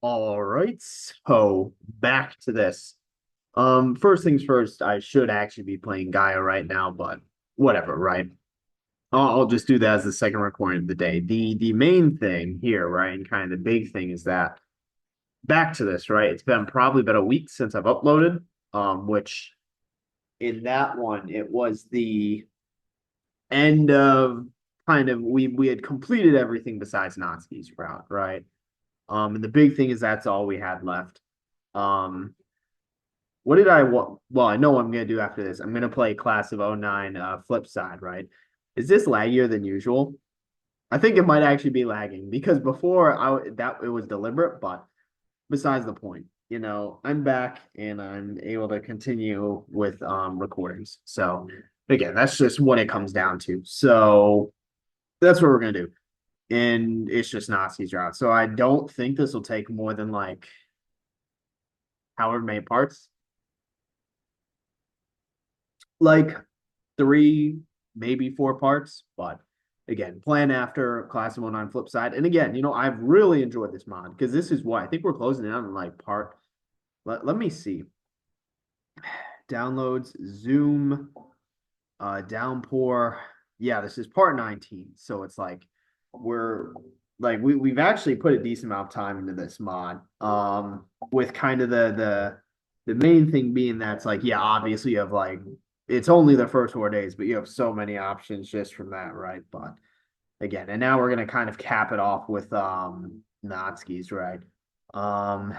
All right, so back to this. First things first, I should actually be playing Gaia right now, but whatever, right? I'll just do that as the second recording of the day. The main thing here, right, and kind of the big thing is that back to this, right? It's been probably about a week since I've uploaded, which in that one it was the end of kind of we had completed everything besides Natsuki's route, right? And the big thing is that's all we had left. Um, What did I want? Well, I know what I'm going to do after this. I'm going to play Class of '09 flip side, right? Is this laggier than usual? I think it might actually be lagging because before that it was deliberate, but besides the point. I'm back and I'm able to continue with recordings. So again, that's just what it comes down to. So that's what we're gonna do. And it's just Nazi's route. So I don't think this will take more than like however many parts. Like three, maybe four parts. But again, plan after Class of '09 flip side. And again, I've really enjoyed this mod because this is what I think we're closing in on like part. Let me see. Downloads, Zoom, Downpour. Yeah, this is part 19. So it's like we're like we've actually put a decent amount of time into this mod. With kind of the main thing being that's like, yeah, obviously you have like it's only the first 4 days, but you have so many options just from that, right? But again, and now we're gonna kind of cap it off with Natsuki's, right? Um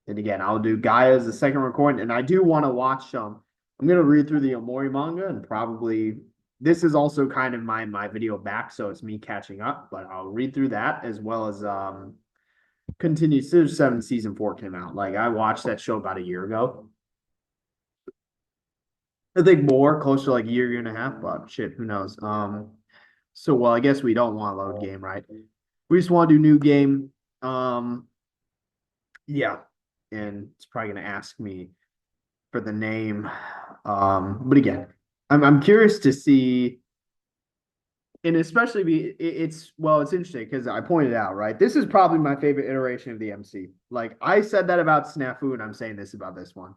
and again, I'll do Gaia as the second recording, and I do want to watch I'm gonna read through the Omori manga and probably this is also kind of my video back, so it's me catching up, but I'll read through that as well as continue. Series 7 season 4 came out. Like I watched that show about a year ago. I think more, close to like a year and a half, but shit, who knows? So well, I guess we don't want to load game, right? We just want to do new game. Um, yeah, and it's probably gonna ask me for the name. But again, I'm curious to see, and especially it's interesting because I pointed out, right? This is probably my favorite iteration of the MC. Like I said that about Snafu, and I'm saying this about this one.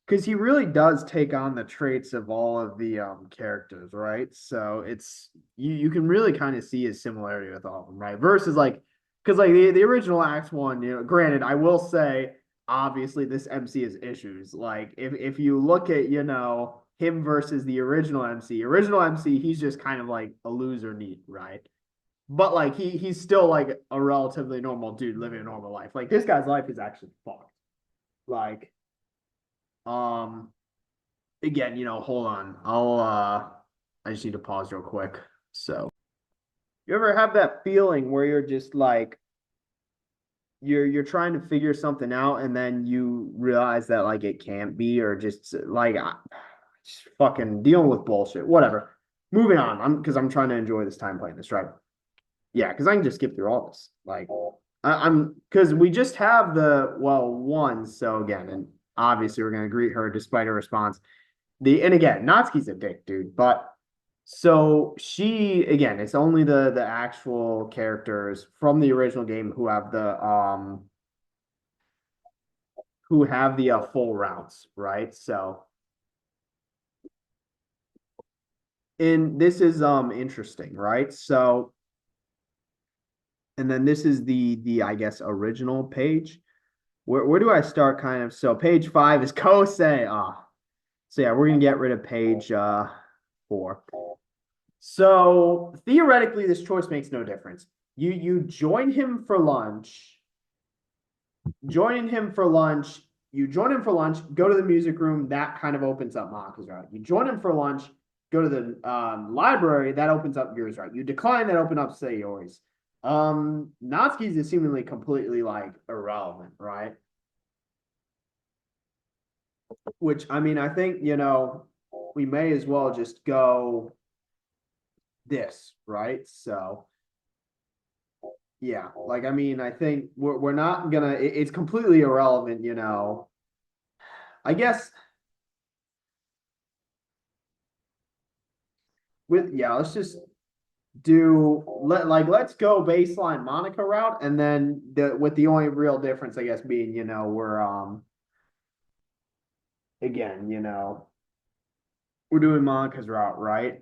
Because he really does take on the traits of all of the characters, right? So it's you can really kind of see his similarity with all of them, right? Versus like because like the original Act One, granted, I will say obviously this MC has issues. Like if you look at him versus the original MC, he's just kind of like a loser neat, right? But like he's still like a relatively normal dude living a normal life. Like this guy's life is actually fucked. Like um again, hold on. I just need to pause real quick. So you ever have that feeling where you're just like you're trying to figure something out and then you realize that like it can't be or just like just fucking dealing with bullshit. Whatever. Moving on. I'm trying to enjoy this time playing this, right? Yeah, because I can just skip through all this. Like I'm because we just have the one, so again, and obviously we're gonna greet her despite her response. And again, Natsuki's a dick, dude. But so she again, it's only the actual characters from the original game who have the full routes, right? So and this is interesting, right? So and then this is the I guess original page. Where do I start kind of? So page 5 is Kosei. So yeah, we're gonna get rid of page 4. So theoretically, this choice makes no difference. You join him for lunch, joining him for lunch, you join him for lunch, go to the music room, that kind of opens up Maka's route. You join him for lunch, go to the library, that opens up yours route. You decline, that open up Sayori's. Natsuki's is seemingly completely like irrelevant, right? Which I mean, I think we may as well just go this, right? So yeah, like I mean, I think we're not gonna. It's completely irrelevant. I guess with yeah, let's just let's go baseline Monica route, and then with the only real difference, I guess, being we're again we're doing Monica's route, right?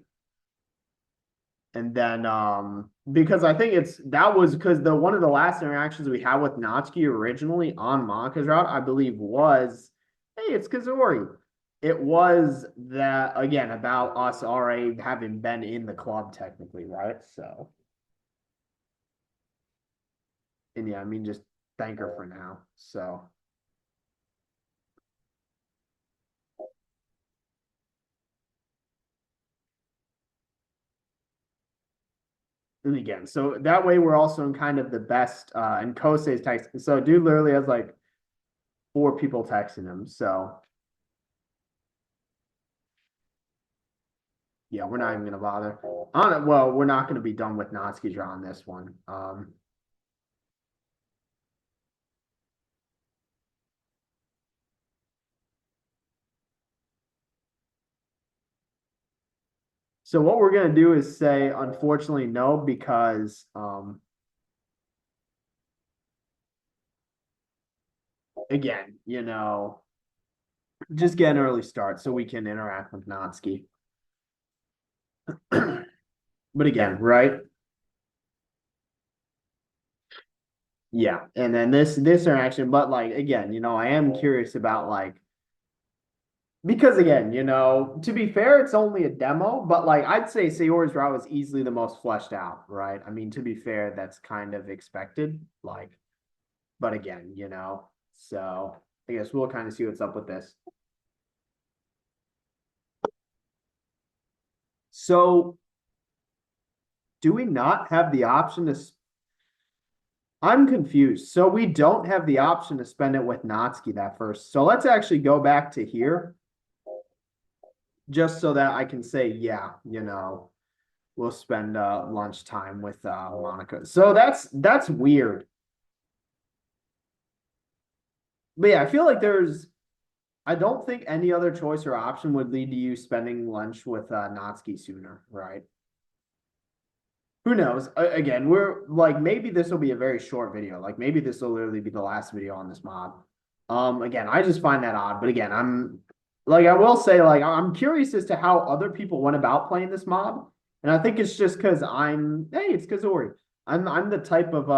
And then because I think that was because the one of the last interactions we had with Natsuki originally on Monica's route, I believe, was hey, it's Kazori. It was that again about us already having been in the club technically, right? So and yeah, I mean just thank her for now. So and again, so that way we're also in kind of the best and Kosei's text. So dude literally has like four people texting him. So yeah, we're not even gonna bother. On it, well, we're not gonna be done with Natsuki draw on this one. So what we're gonna do is say, unfortunately, no, because again, just get an early start so we can interact with Natsuki. But again, right? Yeah, and then this interaction, but like again, I am curious about like because again, to be fair, it's only a demo, but like I'd say Sayori's route is easily the most fleshed out, right? I mean, to be fair, that's kind of expected. Like, but again, so I guess we'll kind of see what's up with this. So, do we not have the option to? I'm confused. So we don't have the option to spend it with Natsuki that first. So let's actually go back to here, just so that I can say, yeah, we'll spend lunchtime with Monica. So that's weird. But yeah, I feel like I don't think any other choice or option would lead to you spending lunch with Natsuki sooner, right? Who knows? Again, we're like maybe this will be a very short video. Like maybe this will literally be the last video on this mod. Again, I just find that odd. But again, I will say like I'm curious as to how other people went about playing this mod. And I think it's just because it's Kazori. I'm the type of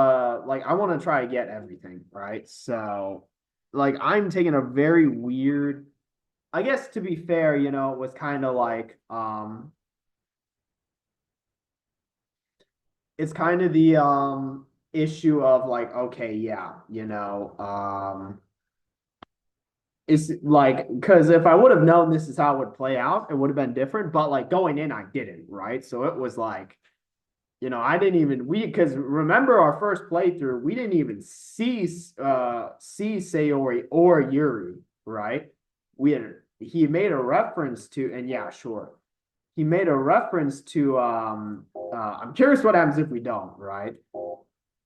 like I want to try to get everything, right? So like I'm taking a very weird, I guess to be fair, it was kind of like it's kind of the issue of like, okay, yeah, it's like because if I would have known this is how it would play out, it would have been different. But like going in, I didn't, right? So it was like, I didn't even because remember our first playthrough, we didn't even see Sayori or Yuri, right? We had he made a reference to, and yeah, sure. He made a reference to I'm curious what happens if we don't, right?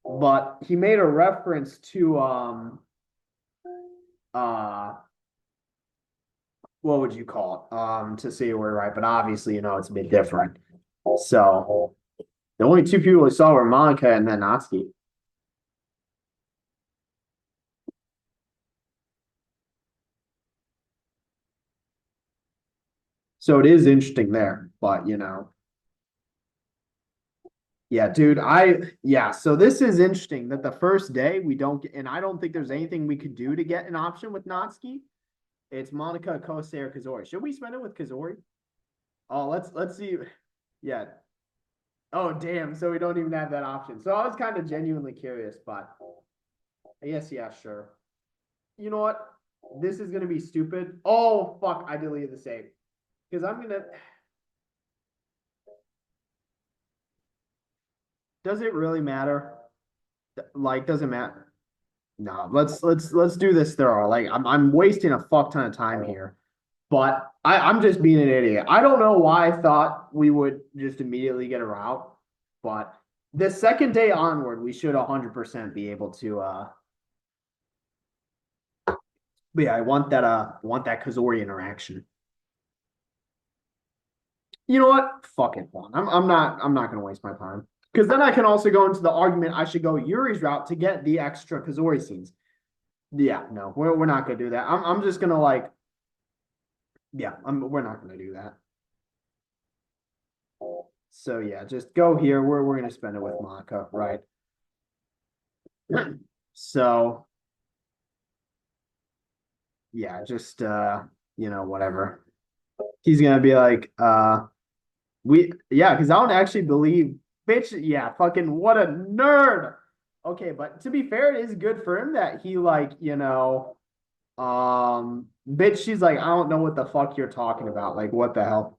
But he made a reference to uh what would you call it? To say we're right, but obviously, it's a bit different. So the only two people we saw were Monica and then Natsuki. So it is interesting there, but yeah, dude, yeah, so this is interesting that the first day we don't get, and I don't think there's anything we could do to get an option with Natsuki. It's Monica, Kosei, or Kazori. Should we spend it with Kazori? Oh, let's see. Yeah. Oh, damn. So we don't even have that option. So I was kind of genuinely curious, but I guess yeah, sure. You know what? This is gonna be stupid. Oh fuck! I deleted the save because I'm gonna. Does it really matter? Like, doesn't matter. No, let's do this thorough. Like, I'm wasting a fuck ton of time here, but I'm just being an idiot. I don't know why I thought we would just immediately get a route, but the second day onward, we should 100% be able to. But yeah, I want that Kazori interaction. You know what? Fuck it, Juan. I'm not gonna waste my time. Because then I can also go into the argument I should go Yuri's route to get the extra Kazori scenes. Yeah, no, we're not gonna do that. I'm just gonna like, yeah, we're not gonna do that. So yeah, just go here. We're gonna spend it with Monica, right? So yeah, just whatever. He's gonna be like, because I don't actually believe, bitch, yeah, fucking what a nerd. Okay, but to be fair, it is good for him that he like, bitch, she's like, I don't know what the fuck you're talking about. Like, what the hell?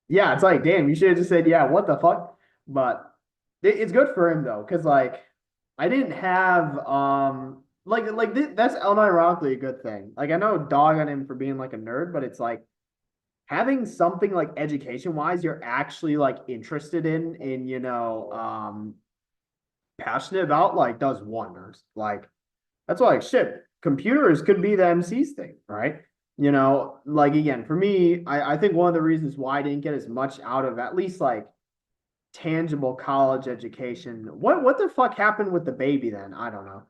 Yeah, it's like, damn, you should have just said, yeah, what the fuck? But it's good for him though, because like I didn't have that's unironically a good thing. Like I know dog on him for being like a nerd, but it's like having something like education wise you're actually like interested in passionate about like does wonders. Like that's why like shit, computers could be the MC's thing, right? Like again, for me, I think one of the reasons why I didn't get as much out of at least like tangible college education. What the fuck happened with the baby then? I don't know.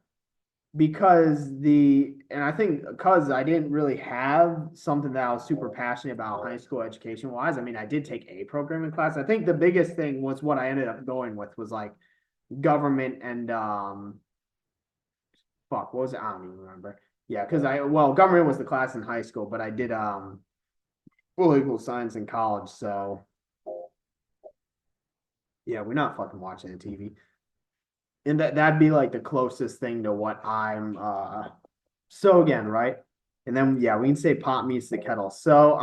And I think because I didn't really have something that I was super passionate about high school education wise. I mean, I did take a programming class. I think the biggest thing was what I ended up going with was like government and fuck, what was it? I don't even remember. Yeah, because government was the class in high school, but I did political science in college. So yeah, we're not fucking watching the TV. And that'd be like the closest thing to what I'm so again, right? And then yeah, we can say pot meets the kettle. So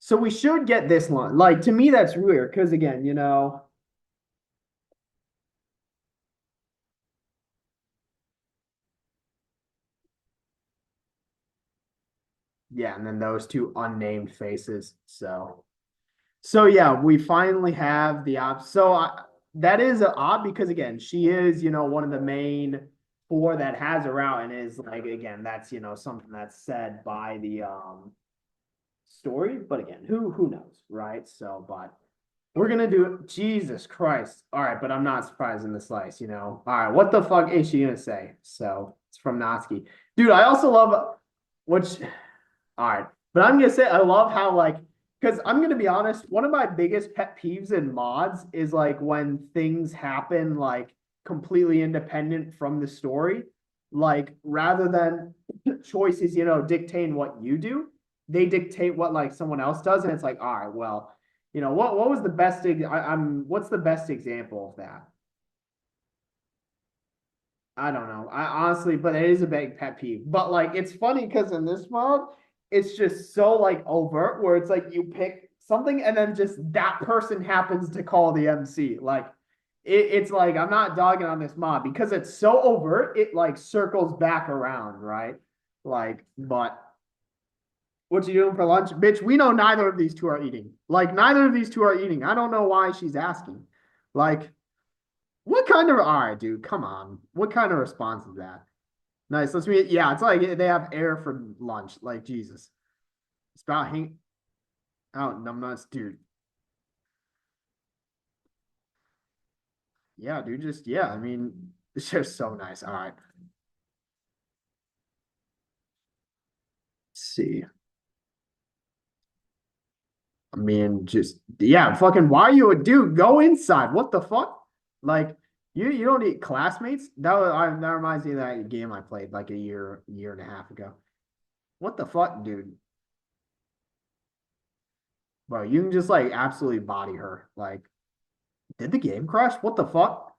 so we should get this one. Like to me, that's weird because again, yeah, and then those two unnamed faces. So yeah, we finally have the op. That is odd because again, she is one of the main four that has her out and is like again that's something that's said by the story. But again, who knows, right? So, but we're gonna do it. Jesus Christ! All right, but I'm not surprised in the slice. All right, what the fuck is she gonna say? So it's from Natsuki, dude. I also love which all right. But I'm gonna say I love how like because I'm gonna be honest, one of my biggest pet peeves in mods is like when things happen like completely independent from the story. Like rather than choices, dictating what you do, they dictate what like someone else does, and it's like, all right, well, what was the best I'm what's the best example of that? I don't know. I honestly, but it is a big pet peeve. But like, it's funny because in this mod, it's just so like overt where it's like you pick something and then just that person happens to call the MC. Like, it's like I'm not dogging on this mod because it's so overt. It like circles back around, right? Like, but what you doing for lunch, bitch? We know neither of these two are eating. Like, neither of these two are eating. I don't know why she's asking. Like, what kind of all right, dude? Come on. What kind of response is that? Nice. Let's meet. Yeah, it's like they have air for lunch. Like Jesus. It's about hang out numbnuts, dude. Yeah, dude. Just yeah. I mean, it's just so nice. All right. Let's see. I mean, just yeah, fucking why are you a dude? Go inside. What the fuck? Like you don't need classmates? That reminds me of that game I played like a year and a half ago. What the fuck, dude? Bro, you can just like absolutely body her. Like, did the game crash? What the fuck?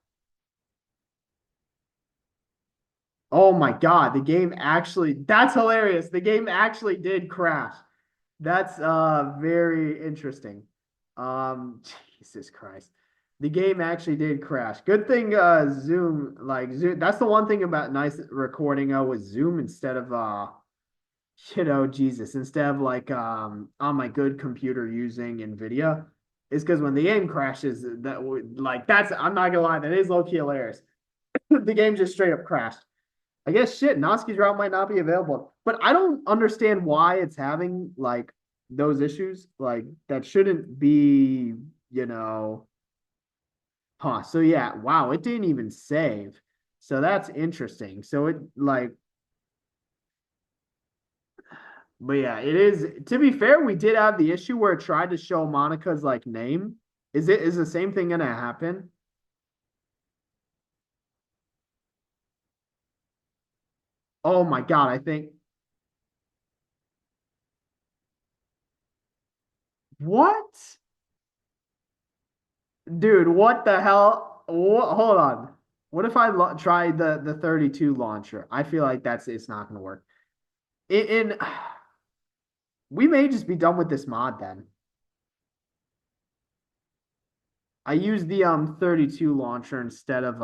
Oh my God, the game actually, that's hilarious. The game actually did crash. That's very interesting. Um, Jesus Christ. The game actually did crash. Good thing Zoom, that's the one thing about nice recording with Zoom instead of Jesus, instead of like on my good computer using Nvidia, is because when the game crashes, that would like that's I'm not gonna lie, that is low key hilarious. The game just straight up crashed. I guess shit, Noski's route might not be available, but I don't understand why it's having like those issues. Like that shouldn't be, you know, huh. So yeah, wow, it didn't even save. So that's interesting. So it like, but yeah, it is to be fair, we did have the issue where it tried to show Monica's like name. Is the same thing gonna happen? Oh my God, I think what? Dude, what the hell? Hold on. What if I try the 32 launcher? I feel like it's not going to work. In we may just be done with this mod then. I use the 32 launcher instead of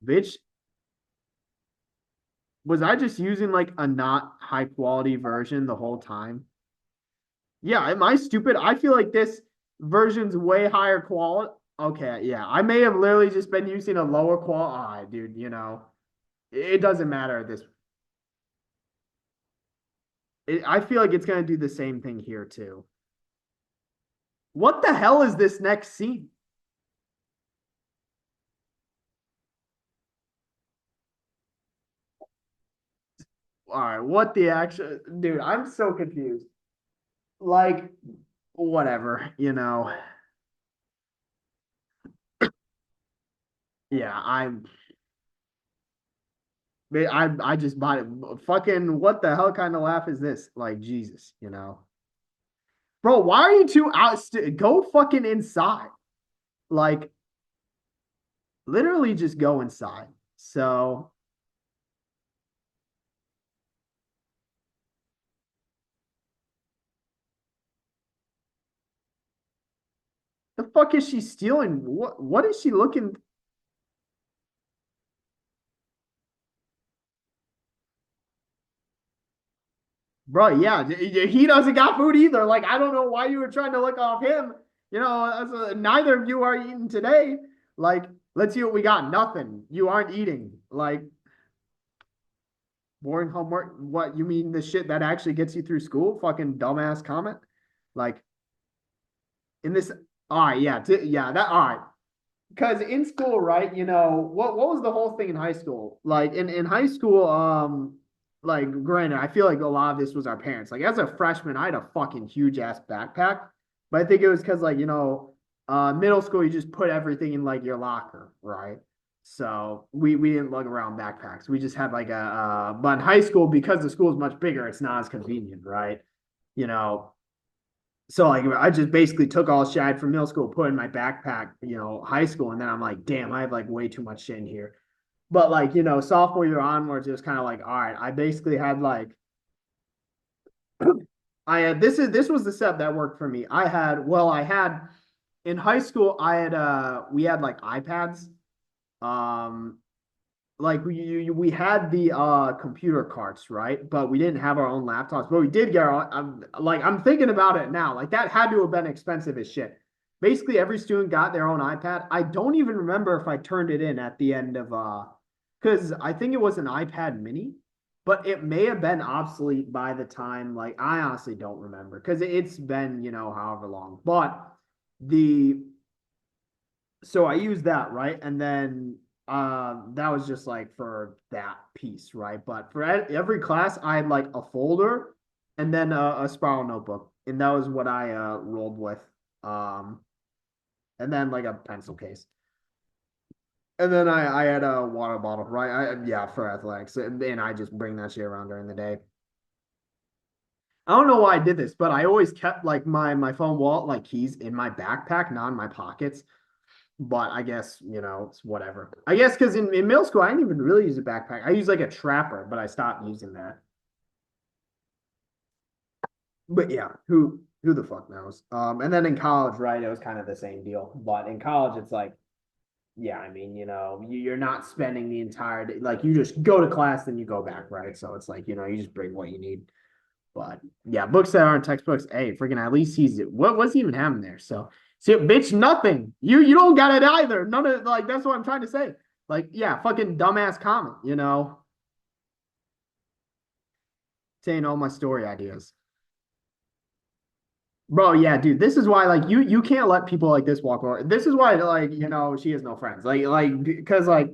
bitch. Was I just using like a not high quality version the whole time? Yeah, am I stupid? I feel like this version's way higher quality. Okay, yeah. I may have literally just been using a lower quality. Dude, it doesn't matter at this. I feel like it's gonna do the same thing here too. What the hell is this next scene? All right, what the actual dude? I'm so confused. Like, whatever, Yeah, I just bought it. Fucking, what the hell kind of laugh is this? Like, Jesus. Bro, why are you two out? Go fucking inside. Like, literally just go inside. So, the fuck is she stealing? What is she looking? Bro, yeah, he doesn't got food either. Like, I don't know why you were trying to look off him. Neither of you are eating today. Like, let's see what we got. Nothing. You aren't eating. Like, boring homework. What, you mean the shit that actually gets you through school? Fucking dumbass comment. Like, in this, all right, yeah, yeah, all right. Because in school, right, what was the whole thing in high school? Like in high school, like granted, I feel like a lot of this was our parents. Like as a freshman, I had a fucking huge ass backpack, but I think it was because like middle school you just put everything in like your locker, right? So we didn't lug around backpacks. We just had like but in high school because the school is much bigger, it's not as convenient, right? You know, so like I just basically took all shit I had from middle school, put in my backpack, high school, and then I'm like, damn, I have like way too much shit in here. But like, sophomore year onwards, it was kind of like, all right, I basically had like I had this was the step that worked for me. I had in high school, we had like iPads. Um like we had the computer carts, right? But we didn't have our own laptops. But we did get our I'm thinking about it now. Like that had to have been expensive as shit. Basically, every student got their own iPad. I don't even remember if I turned it in at the end of because I think it was an iPad mini, but it may have been obsolete by the time, like I honestly don't remember because it's been, however long. But the so I used that, right? And then that was just like for that piece, right? But for every class, I had like a folder and then a spiral notebook, and that was what I rolled with. Um, and then like a pencil case, and then I had a water bottle, right? Yeah, for athletics, and I just bring that shit around during the day. I don't know why I did this, but I always kept like my phone wallet, like keys in my backpack, not in my pockets. But I guess, it's whatever. I guess because in middle school, I didn't even really use a backpack. I used like a trapper, but I stopped using that. But yeah, who the fuck knows? And then in college, right, it was kind of the same deal. But in college, it's like, yeah, I mean, you're not spending the entire day. Like you just go to class, then you go back, right? So it's like, you just bring what you need. But yeah, books that aren't textbooks, hey, freaking at least he's it. What's he even having there? So see, bitch, nothing. You don't got it either. None of like that's what I'm trying to say. Like, yeah, fucking dumbass comment, saying all my story ideas. Bro, yeah, dude, this is why like you can't let people like this walk over. This is why like, she has no friends. Like because like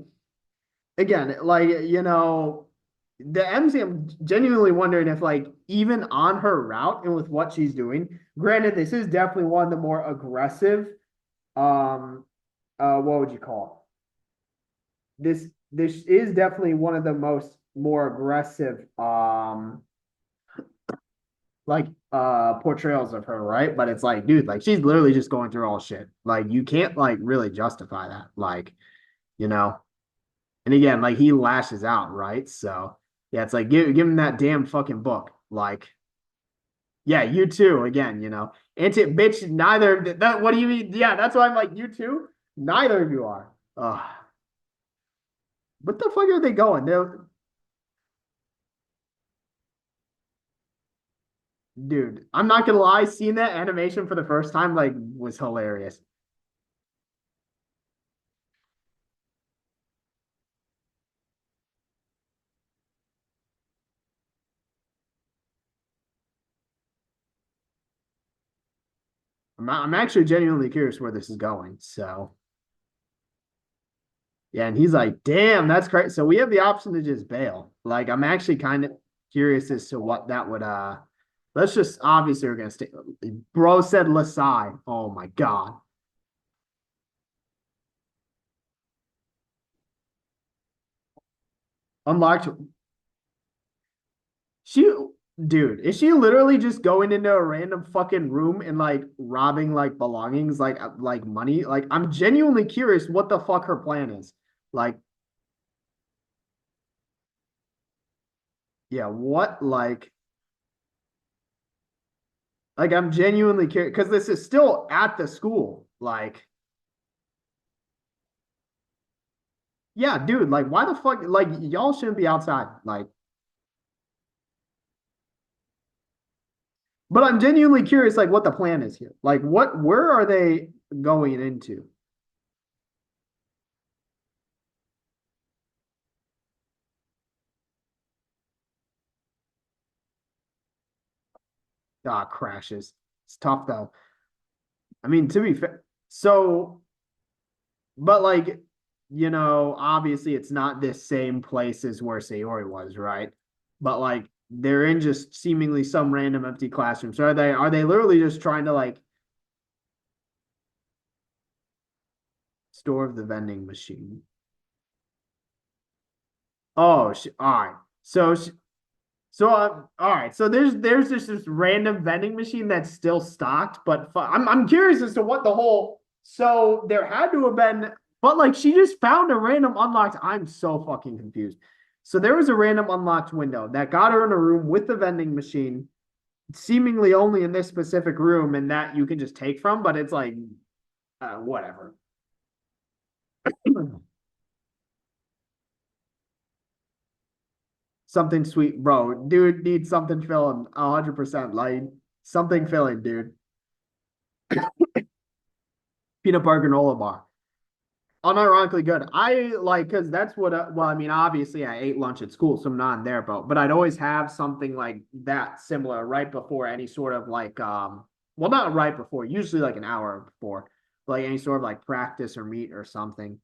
again, like the MC, I'm genuinely wondering if like even on her route and with what she's doing, granted, this is definitely one of the more aggressive what would you call it? This is definitely one of the most more aggressive like portrayals of her, right? But it's like, dude, like she's literally just going through all shit. Like you can't like really justify that. Like, you know. And again, like he lashes out, right? So yeah, it's like give him that damn fucking book. Like, yeah, you too. Again, anti bitch. Neither that. What do you mean? Yeah, that's why I'm like you too. Neither of you are. What the fuck are they going? Dude, I'm not gonna lie. Seeing that animation for the first time like was hilarious. I'm actually genuinely curious where this is going. So yeah, and he's like, damn, that's great. So we have the option to just bail. Like, I'm actually kind of curious as to what that would let's just obviously we're gonna stay. Bro said Lasai. Oh my god. Unlocked she dude, is she literally just going into a random fucking room and like robbing like belongings, like money? Like I'm genuinely curious what the fuck her plan is. Like, yeah, what like I'm genuinely curious because this is still at the school. Like, yeah, dude, like why the fuck like y'all shouldn't be outside. Like, but I'm genuinely curious like what the plan is here. Like where are they going into? Ah, crashes. It's tough though. I mean, to be fair, so but like, obviously it's not this same place as where Sayori was, right? But like they're in just seemingly some random empty classroom. So are they literally just trying to like store of the vending machine? Oh, all right. So all right. So there's just this random vending machine that's still stocked, but I'm curious as to what the whole. So there had to have been, but like she just found a random unlocked. I'm so fucking confused. So there was a random unlocked window that got her in a room with the vending machine, seemingly only in this specific room, and that you can just take from. But it's like whatever. Something sweet, bro. Dude needs something filling 100%. Like something filling, dude. Peanut butter granola bar. Unironically good. I like because that's what. Well, I mean, obviously, I ate lunch at school, so I'm not in their boat. But I'd always have something like that similar right before any sort of like well, not right before. Usually like an hour before, like any sort of like practice or meet or something.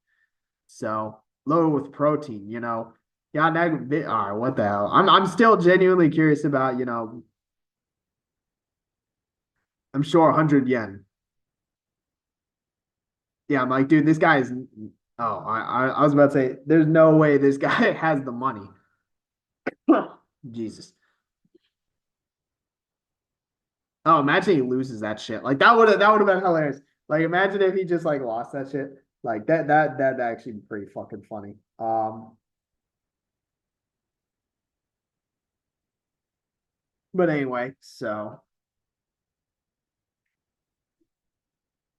So low with protein, Yeah, that all right. What the hell? I'm still genuinely curious about. I'm sure 100 yen. Yeah, I'm like, dude, this guy is. Oh, I was about to say, there's no way this guy has the money. Jesus. Oh, imagine he loses that shit. Like that would have been hilarious. Like imagine if he just like lost that shit. Like that actually be pretty fucking funny. But anyway, so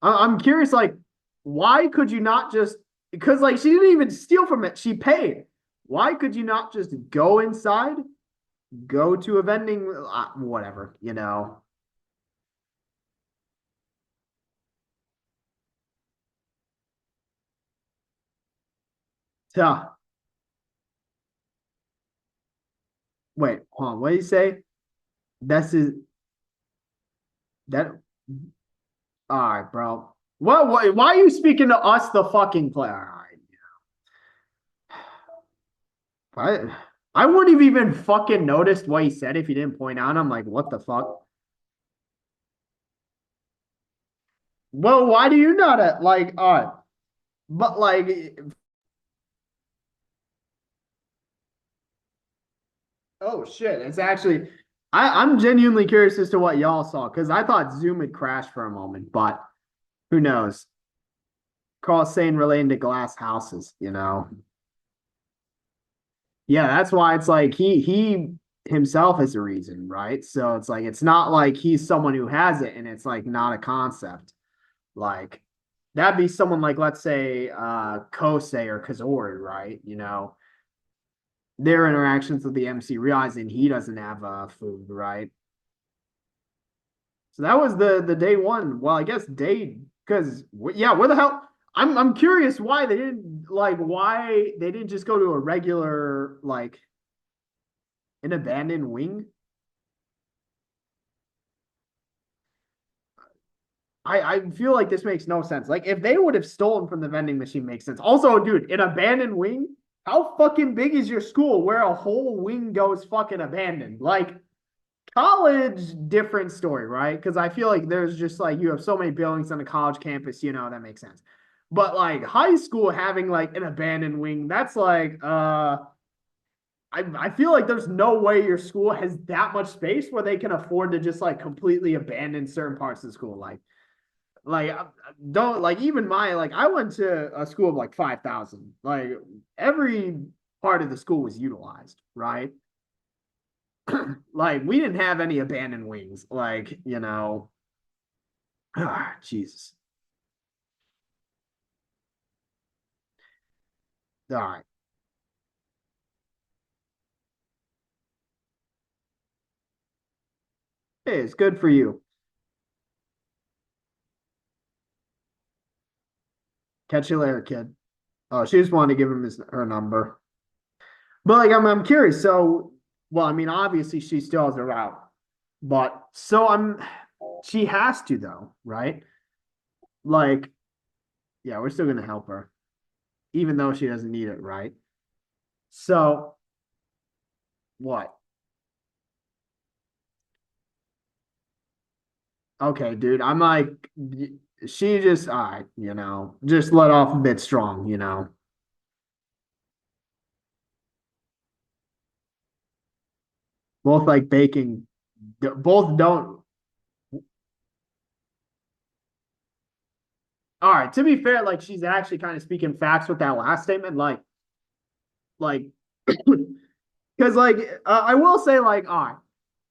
I'm curious, like, why could you not just because like she didn't even steal from it, she paid. Why could you not just go inside, go to a vending, whatever, Tuh. Wait, Hold on, what do you say? That's is that all right, bro. Why are you speaking to us, the fucking player? All right. I wouldn't have even fucking noticed what he said if he didn't point out. I'm like, what the fuck? Well, why do you not like but like oh shit, it's actually I'm genuinely curious as to what y'all saw because I thought Zoom had crashed for a moment, but who knows? Carl saying relating to glass houses, you know. Yeah, that's why it's like he himself is a reason, right? So it's like it's not like he's someone who has it and it's like not a concept. Like that'd be someone like let's say Kosei or Kazori, right? You know, their interactions with the MC realizing he doesn't have food, right? So that was the day one. Well, I guess day because yeah, where the hell? I'm curious why they didn't like why they didn't just go to a regular like an abandoned wing. I feel like this makes no sense. Like if they would have stolen from the vending machine makes sense. Also, dude, an abandoned wing. How fucking big is your school where a whole wing goes fucking abandoned? Like college, different story, right? Because I feel like there's just like you have so many buildings on a college campus, you know, that makes sense. But like high school having like an abandoned wing, that's like I feel like there's no way your school has that much space where they can afford to just like completely abandon certain parts of the school. Like don't like even my like I went to a school of like 5,000. Like every part of the school was utilized, right? Like we didn't have any abandoned wings. Like, you know, Jesus. All right. Hey, it's good for you. Catch you later, kid. Oh, she just wanted to give him her number. But like I'm curious. So, well, I mean, obviously she still has a route, but so she has to though, right? Like, yeah, we're still gonna help her, even though she doesn't need it, right? So what? Okay, dude. I'm like, she just, all right, you know, just let off a bit strong, you know. Both like baking, both don't. All right, to be fair, like she's actually kind of speaking facts with that last statement, like, because like I will say, like, all right,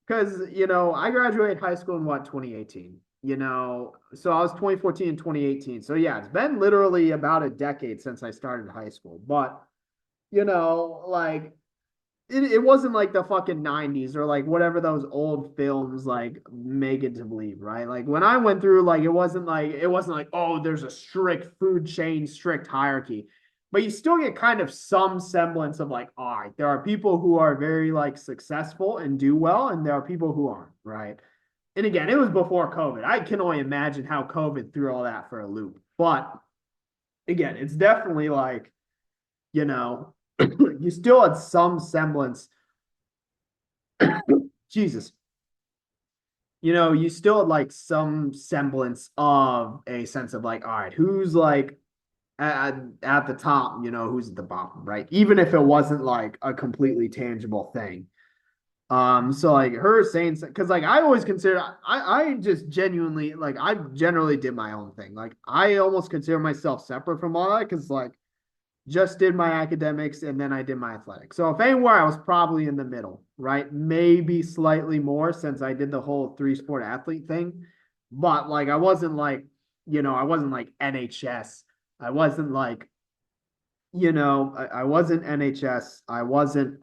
because you know I graduated high school in what 2018, you know, so I was 2014 and 2018, so yeah, it's been literally about a decade since I started high school, but you know, like it wasn't like the fucking 90s or like whatever those old films like make it to believe, right? Like when I went through, like it wasn't like, oh, there's a strict food chain, strict hierarchy. But you still get kind of some semblance of like, all right, there are people who are very like successful and do well, and there are people who aren't, right? And again, it was before COVID. I can only imagine how COVID threw all that for a loop. But again, it's definitely like, you know, you still had some semblance. Jesus, you know, you still had like some semblance of a sense of like, all right, who's like at the top, you know, who's at the bottom, right? Even if it wasn't like a completely tangible thing. So like her saying, because like I always consider, I just genuinely like I generally did my own thing. Like I almost consider myself separate from all that because like just did my academics and then I did my athletics. So if anywhere, I was probably in the middle, right? Maybe slightly more since I did the whole three sport athlete thing. But like I wasn't like, you know, I wasn't like NHS. I wasn't like, you know, I wasn't NHS. I wasn't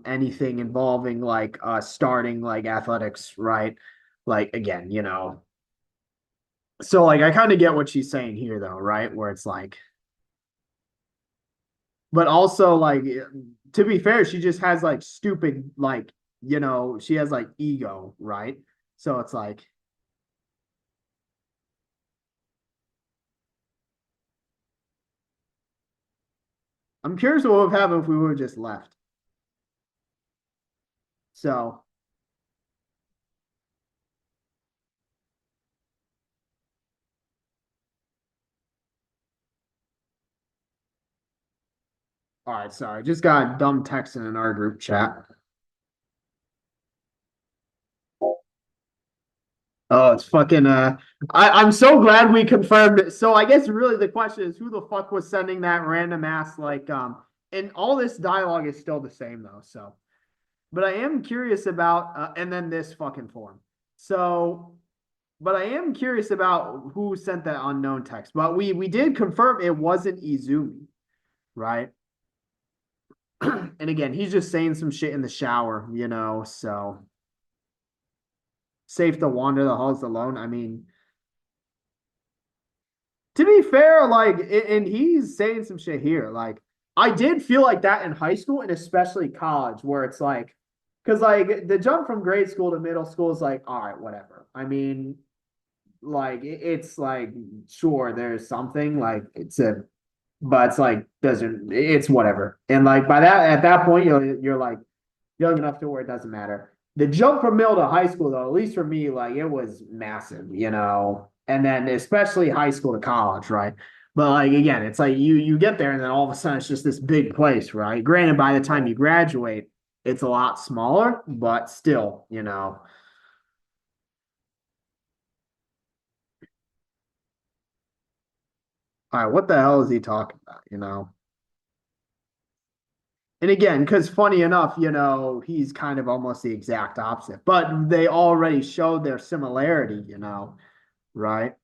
anything involving like starting like athletics, right? Like again, you know. So like I kind of get what she's saying here though, right? Where it's like but also like to be fair, she just has like stupid like she has like ego, right? So it's like, I'm curious what would have happened if we would have just left. So, all right, sorry. Just got dumb texting in our group chat. Oh, it's fucking I'm so glad we confirmed it. So I guess really the question is who the fuck was sending that random ass and all this dialogue is still the same though. So but I am curious about and then this fucking form. So but I am curious about who sent that unknown text. But we did confirm it wasn't Izumi, right? And again, he's just saying some shit in the shower, so safe to wander the halls alone. I mean, to be fair, like, and he's saying some shit here. Like, I did feel like that in high school and especially college, where it's like, because like the jump from grade school to middle school is like, all right, whatever. I mean, like, it's like, sure, there's something like but it's like, doesn't, it's whatever. And like, at that point, you're like young enough to where it doesn't matter. The jump from middle to high school, though, at least for me, like it was massive. And then especially high school to college, right? But like again, it's like you get there and then all of a sudden it's just this big place, right? Granted, by the time you graduate, it's a lot smaller, but still. All right, what the hell is he talking about? And again, because funny enough, he's kind of almost the exact opposite, but they already showed their similarity, right?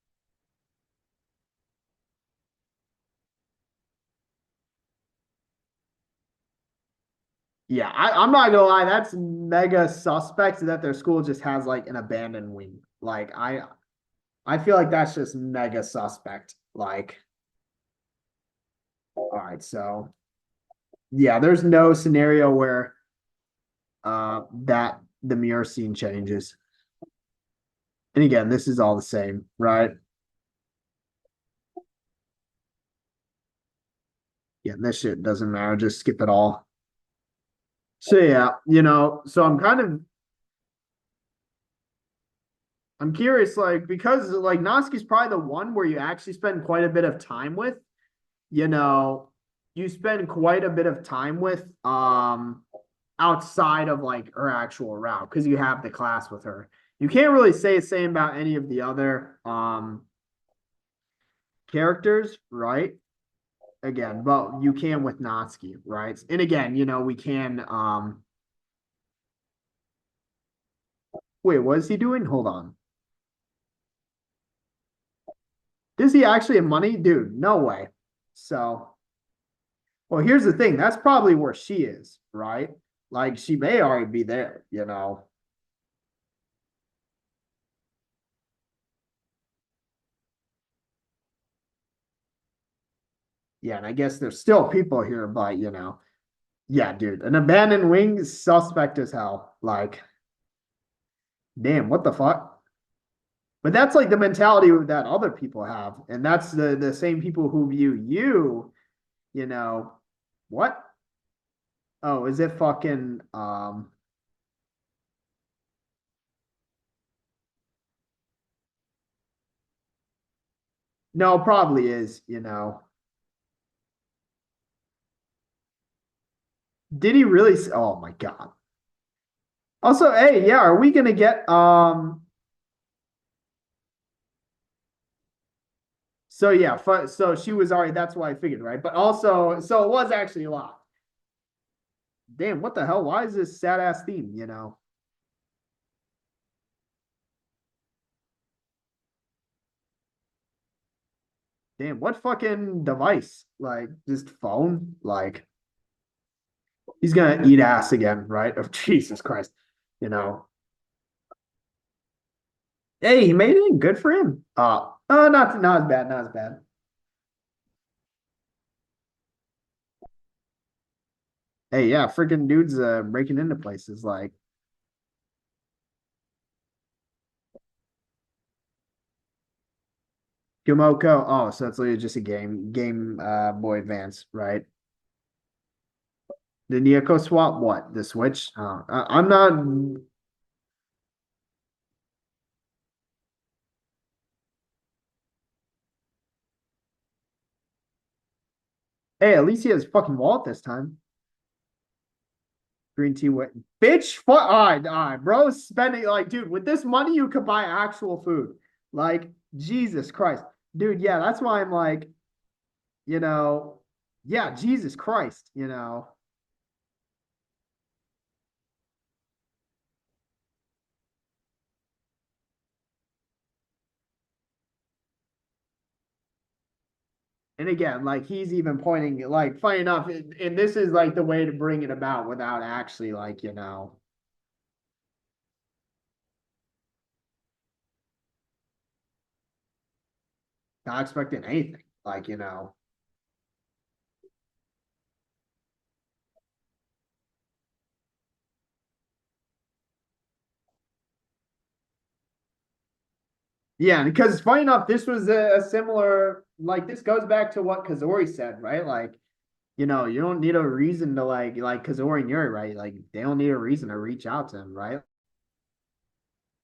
Yeah, I'm not gonna lie, that's mega suspect that their school just has like an abandoned wing. Like I feel like that's just mega suspect. Like, all right, so yeah, there's no scenario where that the mirror scene changes. And again, this is all the same, right? Yeah, this shit doesn't matter. Just skip it all. So yeah, so I'm curious, like, because like Natsuki's probably the one where you actually spend quite a bit of time with, you know, you spend quite a bit of time with outside of like her actual route because you have the class with her. You can't really say the same about any of the other characters, right? Again, but you can with Natsuki, right? And again, we can wait, what is he doing? Hold on. Is he actually have money? Dude, no way. So, well, here's the thing. That's probably where she is, right? Like she may already be there. Yeah, and I guess there's still people here, but yeah, dude, an abandoned wing is suspect as hell. Like, damn, what the fuck? But that's like the mentality that other people have, and that's the same people who view you, you know, what? Oh, is it fucking no, probably is. Did he really oh my god. Also, hey, yeah, are we gonna get so yeah, so she was already that's why I figured, right? But also, so it was actually locked. Damn, what the hell? Why is this sad ass theme? Damn, what fucking device? Like just phone? Like he's gonna eat ass again, right? Of Jesus Christ. You know. Hey, he made it good for him. Not as bad, not as bad. Hey, yeah, freaking dude's breaking into places like Kumoko. Oh, so it's literally just a game Boy Advance, right? The Nyoko swap, what? The Switch? I'm not. Hey, at least he has fucking wallet this time. Green tea, what? Bitch, fuck. All right, bro. Spending like, dude, with this money, you could buy actual food. Like, Jesus Christ, dude. Yeah, that's why I'm like, you know, yeah, Jesus Christ. And again, like he's even pointing, like, funny enough, and this is like the way to bring it about without actually, like, not expecting anything. Like. Yeah, because funny enough, this was a similar, like, this goes back to what Kazori said, right? Like, you don't need a reason to like Kazori and Yuri, right? Like, they don't need a reason to reach out to him, right?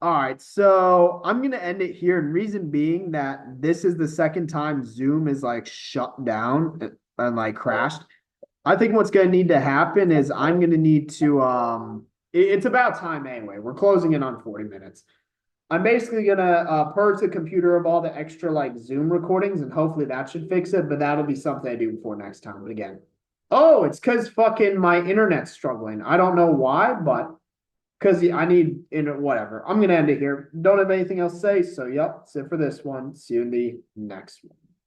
All right, so I'm gonna end it here, and reason being that this is the second time Zoom is like shut down and like crashed. I think what's gonna need to happen is I'm gonna need to it's about time anyway. We're closing in on 40 minutes. I'm basically gonna purge the computer of all the extra like Zoom recordings, and hopefully that should fix it. But that'll be something I do before next time. But again, oh, it's because fucking my internet's struggling. I don't know why, but because I need whatever. I'm gonna end it here. Don't have anything else to say. So yep, that's it for this one. See you in the next one.